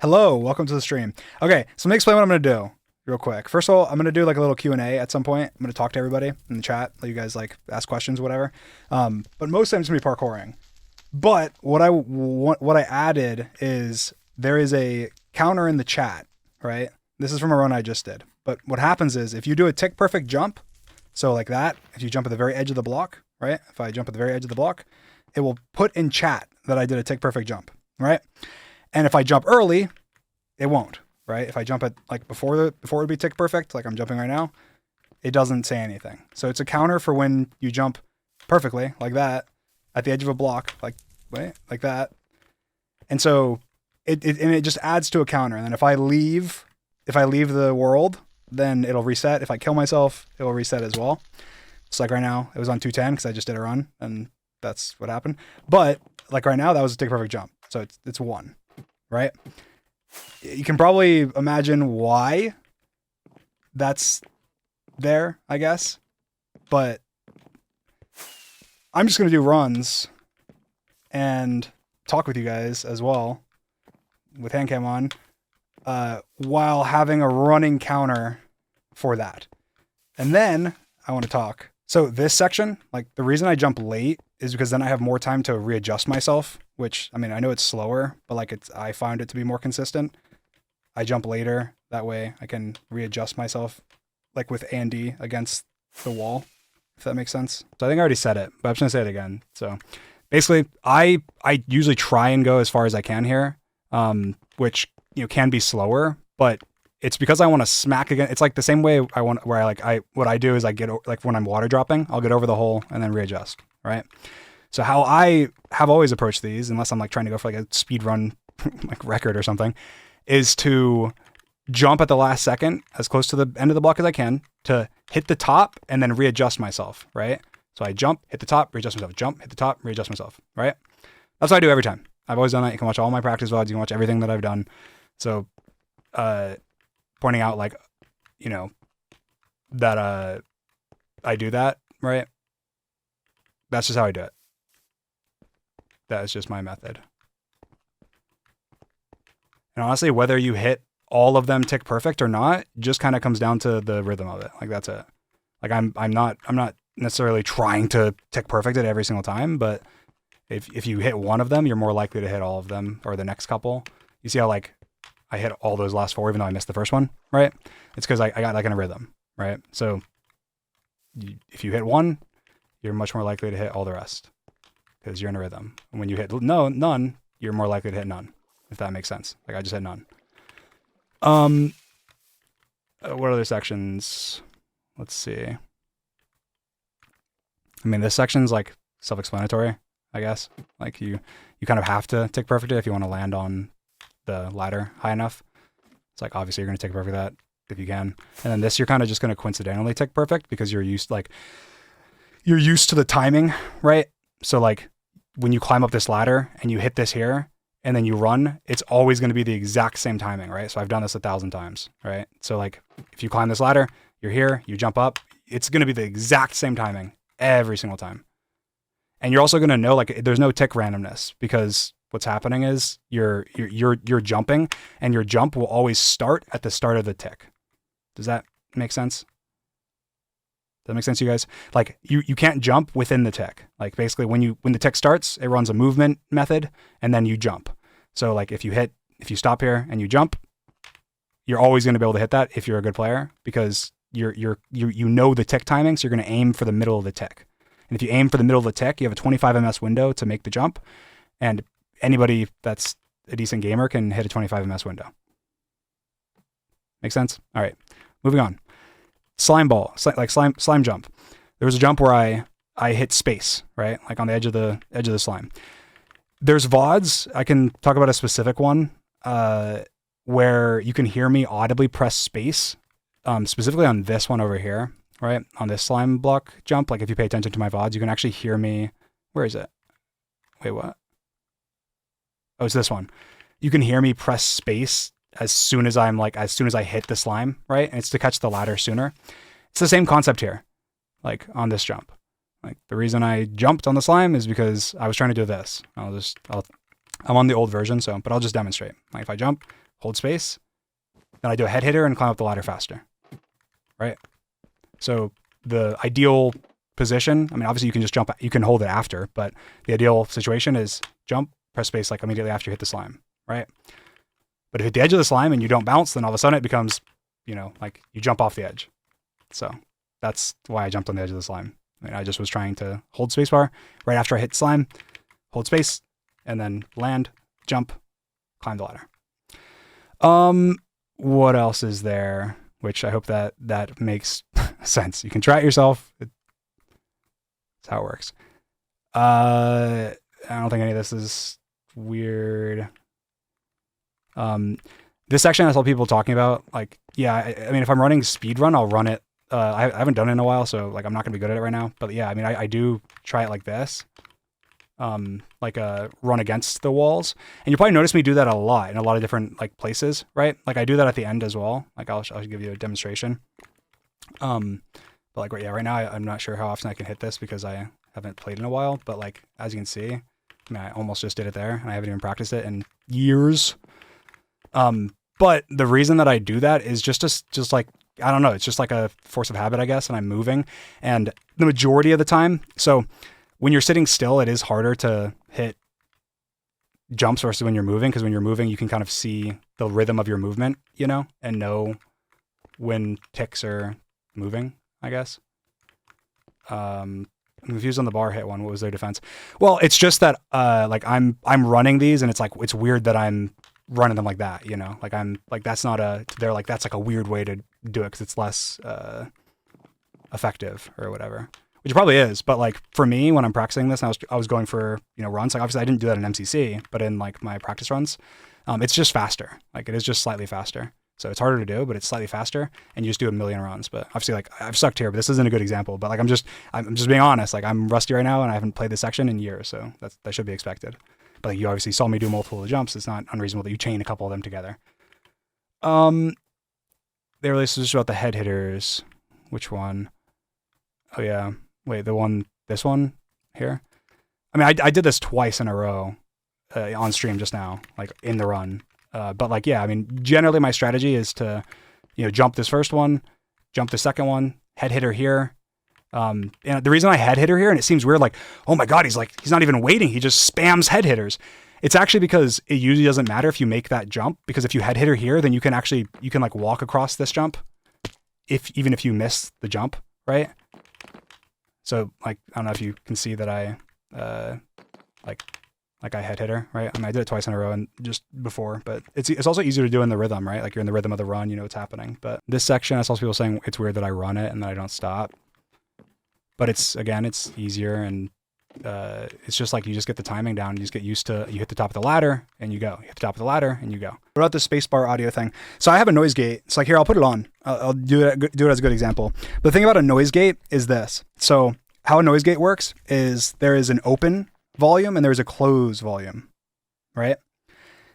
Hello, welcome to the stream. Okay, so let me explain what I'm going to do real quick. First of all, I'm going to do like a little Q&A at some point. I'm going to talk to everybody in the chat, let you guys like ask questions, whatever. But most times it's going to be parkouring. But what I added is there is a counter in the chat, right? This is from a run I just did. But what happens is if you do a tick perfect jump, so like that, if you jump at the very edge of the block, right? If I jump at the very edge of the block, it will put in chat that I did a tick perfect jump, right? And if I jump early, it won't, right? If I jump at like before it would be tick perfect, like I'm jumping right now, it doesn't say anything. So it's a counter for when you jump perfectly like that at the edge of a block, like that. And so it just adds to a counter. And then if I leave the world, then it'll reset. If I kill myself, it will reset as well. It's like right now it was on 210 because I just did a run and that's what happened. But like right now that was a tick perfect jump. So it's one. Right? You can probably imagine why that's there, I guess. But I'm just going to do runs and talk with you guys as well with hand cam on while having a running counter for that. And then I want to talk. So this section, like the reason I jump late is because then I have more time to readjust myself, which, I mean, I know it's slower, but like I found it to be more consistent. I jump later. That way I can readjust myself like with Andy against the wall, if that makes sense. So I think I already said it, but I'm just gonna say it again. So basically I usually try and go as far as I can here, which, you know, can be slower, but it's because I want to smack again. It's like the same way what I do is I get like when I'm water dropping, I'll get over the hole and then readjust. Right. So how I have always approached these, unless I'm like trying to go for like a speed run like record or something, is to jump at the last second as close to the end of the block as I can to hit the top and then readjust myself. Right. So I jump, hit the top, readjust myself, jump, hit the top, readjust myself. Right. That's what I do every time. I've always done that. You can watch all my practice VODs. You can watch everything that I've done. So, pointing out like, you know, that, I do that, right? That's just how I do it. That is just my method. And honestly, whether you hit all of them tick perfect or not, just kind of comes down to the rhythm of it. Like that's it. Like I'm not necessarily trying to tick perfect it every single time, but if you hit one of them, you're more likely to hit all of them or the next couple. You see how like I hit all those last four, even though I missed the first one, right? It's because I got like in a rhythm, right? So if you hit one, you're much more likely to hit all the rest because you're in a rhythm. And when you hit none, you're more likely to hit none, if that makes sense. Like I just hit none. What other sections? Let's see. I mean, this section's like self-explanatory, I guess. Like you kind of have to tick perfect it if you want to land on the ladder high enough. It's like, obviously you're going to tick perfect that if you can. And then this, you're kind of just going to coincidentally tick perfect because you're used to the timing, right? So like when you climb up this ladder and you hit this here and then you run, it's always going to be the exact same timing, right? So I've done this 1,000 times, right? So like if you climb this ladder, you're here, you jump up, it's going to be the exact same timing every single time. And you're also going to know like there's no tick randomness because what's happening is you're jumping and your jump will always start at the start of the tick. Does that make sense? Does that make sense to you guys? Like you can't jump within the tick. Like basically when the tick starts, it runs a movement method and then you jump. So like if you stop here and you jump, you're always going to be able to hit that if you're a good player because you know the tick timing, so you're going to aim for the middle of the tick. And if you aim for the middle of the tick, you have a 25 ms window to make the jump, and anybody that's a decent gamer can hit a 25 ms window. Make sense? All right, moving on. Slime ball, slime jump. There was a jump where I hit space, right? Like on the edge of the slime. There's VODs. I can talk about a specific one where you can hear me audibly press space, specifically on this one over here, right? On this slime block jump. Like if you pay attention to my VODs, you can actually hear me. Where is it? Wait, what? Oh, it's this one. You can hear me press space as soon as I hit the slime, right? And it's to catch the ladder sooner. It's the same concept here, like on this jump. Like the reason I jumped on the slime is because I was trying to do this. I'm on the old version, but I'll just demonstrate. Like if I jump, hold space, then I do a head hitter and climb up the ladder faster, right? So the ideal position, I mean, obviously you can just jump, you can hold it after, but the ideal situation is jump, press space like immediately after you hit the slime, right? But if you hit the edge of the slime and you don't bounce, then all of a sudden it becomes, you know, like you jump off the edge. So that's why I jumped on the edge of the slime. I mean, I just was trying to hold spacebar right after I hit slime, hold space, and then land, jump, climb the ladder. What else is there? Which I hope that makes sense. You can try it yourself. That's how it works. I don't think any of this is weird. This section I saw people talking about, like, yeah, I mean, if I'm running speedrun, I'll run it. I haven't done it in a while, so like I'm not gonna be good at it right now. But yeah, I mean, I do try it like this. Like a run against the walls, and you'll probably notice me do that a lot in a lot of different like places, right? Like I do that at the end as well. Like I'll give you a demonstration. But like right now I'm not sure how often I can hit this because I haven't played in a while. But like as you can see, I mean, I almost just did it there, and I haven't even practiced it in years. But the reason that I do that is just like, I don't know, it's just like a force of habit, I guess, and I'm moving, and the majority of the time, so when you're sitting still, it is harder to hit jumps versus when you're moving, because when you're moving, you can kind of see the rhythm of your movement, you know, and know when ticks are moving, I guess. I'm confused on the bar hit one. What was their defense? Well, it's just that like I'm running these, and it's like it's weird that I'm running them like that, you know, like I'm like that's not a, they're like that's like a weird way to do it because it's less effective or whatever. Which it probably is, but like for me, when I'm practicing this, I was going for, you know, runs. Like obviously I didn't do that in MCC, but in like my practice runs, it's just faster. Like it is just slightly faster. So it's harder to do, but it's slightly faster, and you just do a million runs. But obviously, like I've sucked here, but this isn't a good example. But like I'm just being honest. Like I'm rusty right now, and I haven't played this section in years, so that should be expected. But like, you obviously saw me do multiple jumps. It's not unreasonable that you chain a couple of them together. They were just about the head hitters. Which one? Oh yeah. Wait, this one here? I mean, I did this twice in a row on stream just now, like in the run. But like, yeah, I mean, generally my strategy is to, you know, jump this first one, jump the second one, head hitter here. And the reason I head hitter here, and it seems weird, like, oh my God, he's not even waiting. He just spams head hitters. It's actually because it usually doesn't matter if you make that jump, because if you head hitter here, then you can like walk across this jump even if you miss the jump, right? So like, I don't know if you can see that I like I head hitter, right? I mean, I did it twice in a row and just before, but it's also easier to do in the rhythm, right? Like you're in the rhythm of the run, you know what's happening. But this section, I saw people saying it's weird that I run it and that I don't stop. But it's easier, and it's just like you just get the timing down. You just get used to, you hit the top of the ladder and you go. You hit the top of the ladder and you go. What about the spacebar audio thing? So I have a noise gate. It's like, here, I'll put it on. I'll do it as a good example. But the thing about a noise gate is this. So how a noise gate works is there is an open volume and there's a close volume, right?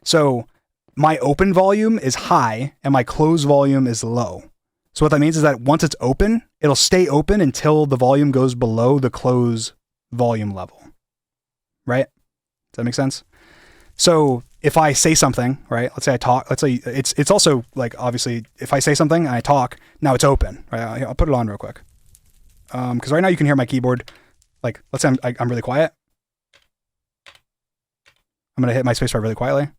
So my open volume is high and my close volume is low. So what that means is that once it's open, it'll stay open until the volume goes below the close volume level, right? Does that make sense? So if I say something, right? Let's say I talk, let's say it's also like, obviously if I say something and I talk, now it's open, right? I'll put it on real quick. Cause right now you can hear my keyboard. Like, let's say I'm really quiet. I'm going to hit my spacebar really quietly.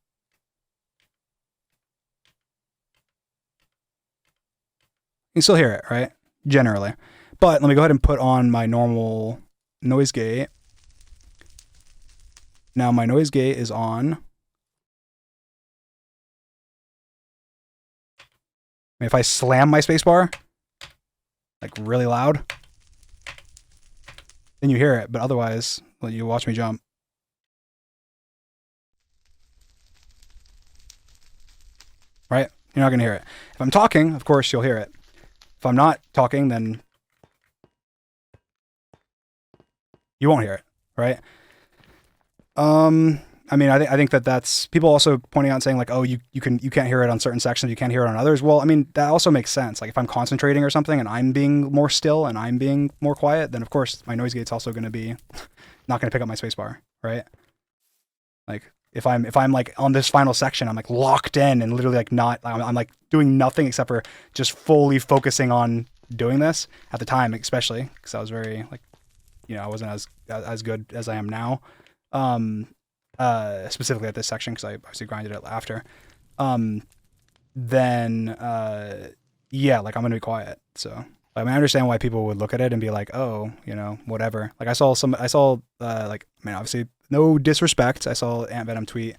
You can still hear it, right? Generally. But let me go ahead and put on my normal noise gate. Now my noise gate is on. I mean, if I slam my spacebar, like really loud, then you hear it. But otherwise, well, you watch me jump. Right? You're not going to hear it. If I'm talking, of course, you'll hear it. If I'm not talking, then you won't hear it, right? I mean, I think that's people also pointing out and saying like, oh, you can't hear it on certain sections, you can't hear it on others. Well, I mean, that also makes sense. Like if I'm concentrating or something and I'm being more still and I'm being more quiet, then of course my noise gate's also going to be not going to pick up my spacebar, right? Like if I'm like on this final section, I'm like locked in and literally like not, I'm like doing nothing except for just fully focusing on doing this at the time, especially because I was very like, I wasn't as good as I am now. Specifically at this section because I obviously grinded it after. Then yeah, like I'm gonna be quiet. So I mean, I understand why people would look at it and be like, oh, whatever. Like I saw like, I mean, obviously no disrespect. I saw Ant Venom tweet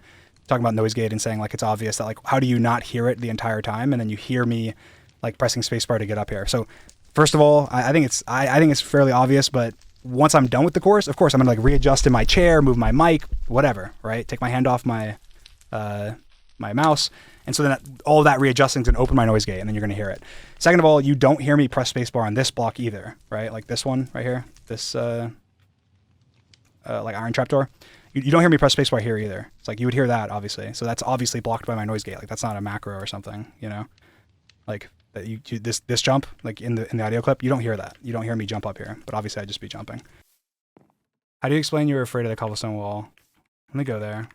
talking about noise gate and saying like it's obvious that like how do you not hear it the entire time and then you hear me like pressing spacebar to get up here. So first of all, I think it's fairly obvious, but once I'm done with the course, of course I'm gonna like readjust in my chair, move my mic, whatever, right? Take my hand off my my mouse. And so then all of that readjusting is going to open my noise gate and then you're going to hear it. Second of all, you don't hear me press spacebar on this block either, right? Like this one right here, this like iron trapdoor. You don't hear me press spacebar here either. It's like you would hear that obviously. So that's obviously blocked by my noise gate. Like that's not a macro or something, like that this jump, like in the audio clip, you don't hear that. You don't hear me jump up here, but obviously I'd just be jumping. How do you explain you were afraid of the cobblestone wall? Let me go there.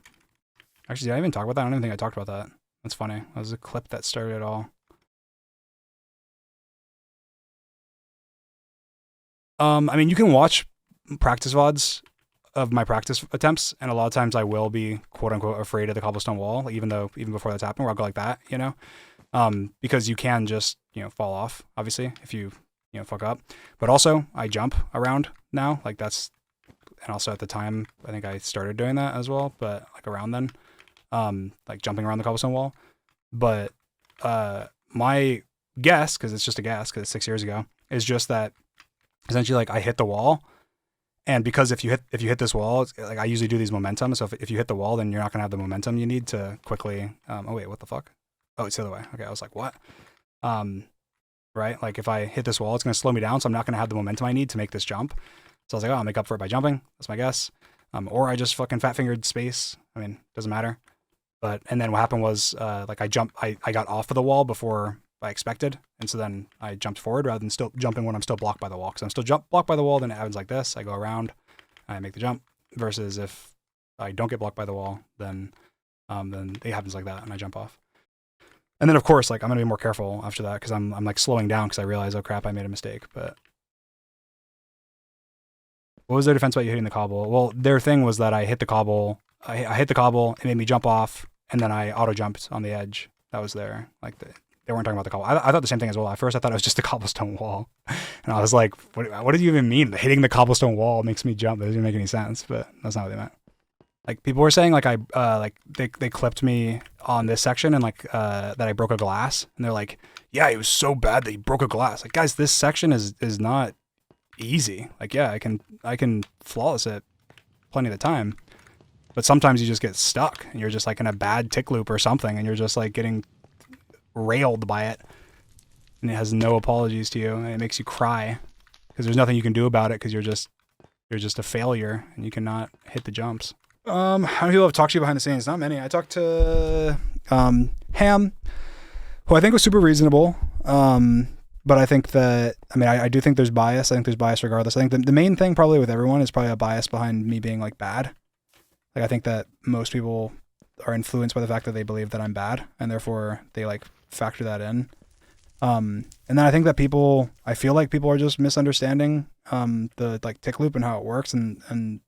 Actually, did I even talk about that? I don't even think I talked about that. That's funny. That was a clip that started it all. I mean, you can watch practice VODs of my practice attempts, and a lot of times I will be quote unquote afraid of the cobblestone wall, like even before that's happened, where I'll go like that, because you can just fall off, obviously, if you fuck up. But also, I jump around now, like that's, and also at the time, I think I started doing that as well, but like around then. Like jumping around the cobblestone wall. But my guess, because it's just a guess, because it's 6 years ago, is just that essentially like I hit the wall, and because if you hit this wall, like I usually do these momentum, so if you hit the wall, then you're not gonna have the momentum you need to quickly. Oh wait, what the fuck? Oh, it's the other way. Okay, I was like, what? Right? Like if I hit this wall, it's gonna slow me down, so I'm not gonna have the momentum I need to make this jump. So I was like, oh, I'll make up for it by jumping. That's my guess. Or I just fucking fat fingered space. I mean, doesn't matter. And then what happened was, like I got off of the wall before I expected. And so then I jumped forward rather than still jumping when I'm still blocked by the wall. Cause I'm still blocked by the wall. Then it happens like this. I go around, I make the jump, versus if I don't get blocked by the wall, then it happens like that and I jump off. And then of course, like I'm going to be more careful after that. Cause I'm like slowing down cause I realize, oh crap, I made a mistake. But what was their defense about you hitting the cobble? Well, their thing was that I hit the cobble. I hit the cobble. It made me jump off. And then I auto jumped on the edge. That was there. Like they weren't talking about the cobble. I thought the same thing as well. At first, I thought it was just a cobblestone wall, and I was like, "What did you even mean? Hitting the cobblestone wall makes me jump. That doesn't make any sense." But that's not what they meant. Like people were saying, like they clipped me on this section and like that I broke a glass, and they're like, "Yeah, it was so bad that you broke a glass." Like guys, this section is not easy. Like yeah, I can flawless it plenty of the time. But sometimes you just get stuck and you're just like in a bad tick loop or something and you're just like getting railed by it and it has no apologies to you and it makes you cry because there's nothing you can do about it because you're just a failure and you cannot hit the jumps. How many people have talked to you behind the scenes? Not many. I talked to Ham, who I think was super reasonable. But I think that, I mean, I do think there's bias. I think there's bias regardless. I think the main thing probably with everyone is probably a bias behind me being like bad. Like I think that most people are influenced by the fact that they believe that I'm bad and therefore they like factor that in. And then I think that I feel like people are just misunderstanding the like tick loop and how it works and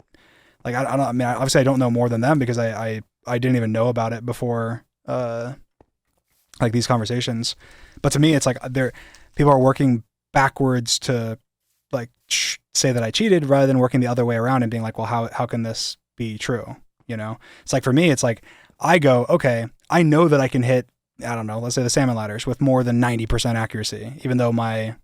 like I mean obviously I don't know more than them because I didn't even know about it before like these conversations. But to me it's like people are working backwards to like say that I cheated rather than working the other way around and being like, well, how can this be true? It's like for me, it's like I go, okay, I know that I can hit, I don't know, let's say the salmon ladders with more than 90% accuracy, even though my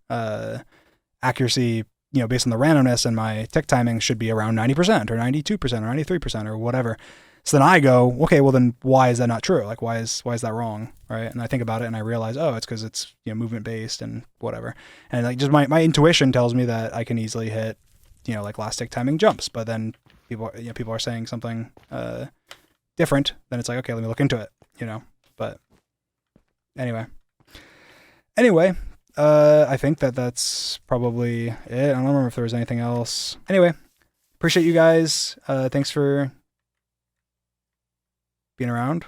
accuracy, based on the randomness and my tick timing should be around 90% or 92% or 93% or whatever. So then I go, okay, well then why is that not true? Like why is that wrong? Right. And I think about it and I realize, oh, it's because it's movement based and whatever. And like just my intuition tells me that I can easily hit, like last tick timing jumps, but then people are saying something different, then it's like, okay, let me look into it, but anyway, I think that's probably it. I don't remember if there was anything else. Anyway, appreciate you guys. Thanks for being around.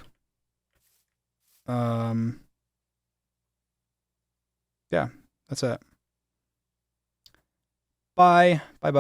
Yeah, that's it. Bye. Bye.